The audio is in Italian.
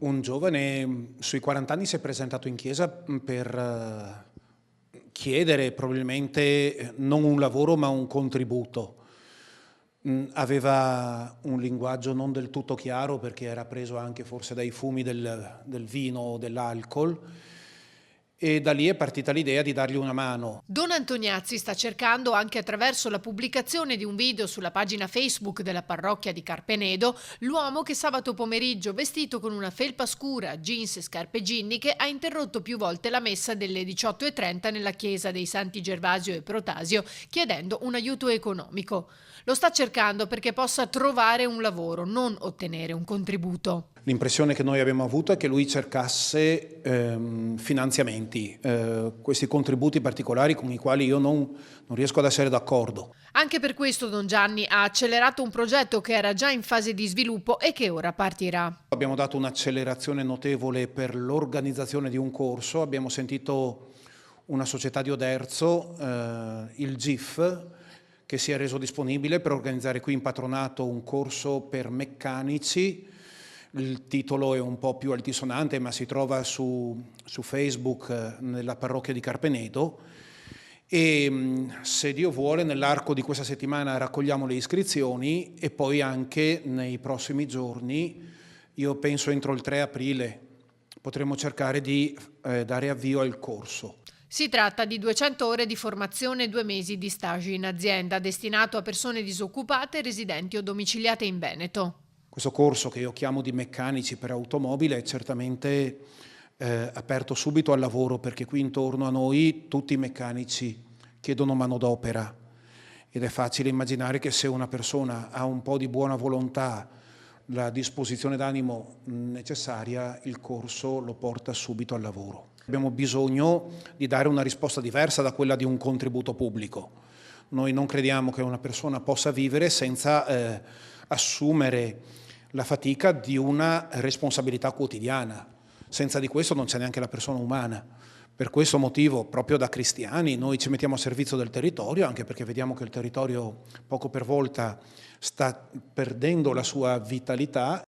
Un giovane sui 40 anni si è presentato in chiesa per chiedere probabilmente non un lavoro ma un contributo. Aveva un linguaggio non del tutto chiaro perché era preso anche forse dai fumi del vino o dell'alcol e da lì è partita l'idea di dargli una mano. Don Antoniazzi sta cercando, anche attraverso la pubblicazione di un video sulla pagina Facebook della parrocchia di Carpenedo, l'uomo che sabato pomeriggio, vestito con una felpa scura, jeans e scarpe ginniche, ha interrotto più volte la messa delle 18:30 nella chiesa dei Santi Gervasio e Protasio, chiedendo un aiuto economico. Lo sta cercando perché possa trovare un lavoro, non ottenere un contributo. L'impressione che noi abbiamo avuto è che lui cercasse finanziamenti, questi contributi particolari con i quali io non riesco ad essere d'accordo. Anche per questo Don Gianni ha accelerato un progetto che era già in fase di sviluppo e che ora partirà. Abbiamo dato un'accelerazione notevole per l'organizzazione di un corso, abbiamo sentito una società di Oderzo, il GIF, che si è reso disponibile per organizzare qui in patronato un corso per meccanici. Il titolo è un po' più altisonante, ma si trova su Facebook nella parrocchia di Carpenedo e se Dio vuole nell'arco di questa settimana raccogliamo le iscrizioni e poi anche nei prossimi giorni, io penso entro il 3 aprile, potremo cercare di dare avvio al corso. Si tratta di 200 ore di formazione e 2 mesi di stage in azienda, destinato a persone disoccupate, residenti o domiciliate in Veneto. Questo corso che io chiamo di meccanici per automobile è certamente aperto subito al lavoro perché qui intorno a noi tutti i meccanici chiedono manodopera ed è facile immaginare che se una persona ha un po' di buona volontà, la disposizione d'animo necessaria, il corso lo porta subito al lavoro. Abbiamo bisogno di dare una risposta diversa da quella di un contributo pubblico. Noi non crediamo che una persona possa vivere senza assumere la fatica di una responsabilità quotidiana. Senza di questo non c'è neanche la persona umana. Per questo motivo, proprio da cristiani, noi ci mettiamo a servizio del territorio, anche perché vediamo che il territorio poco per volta sta perdendo la sua vitalità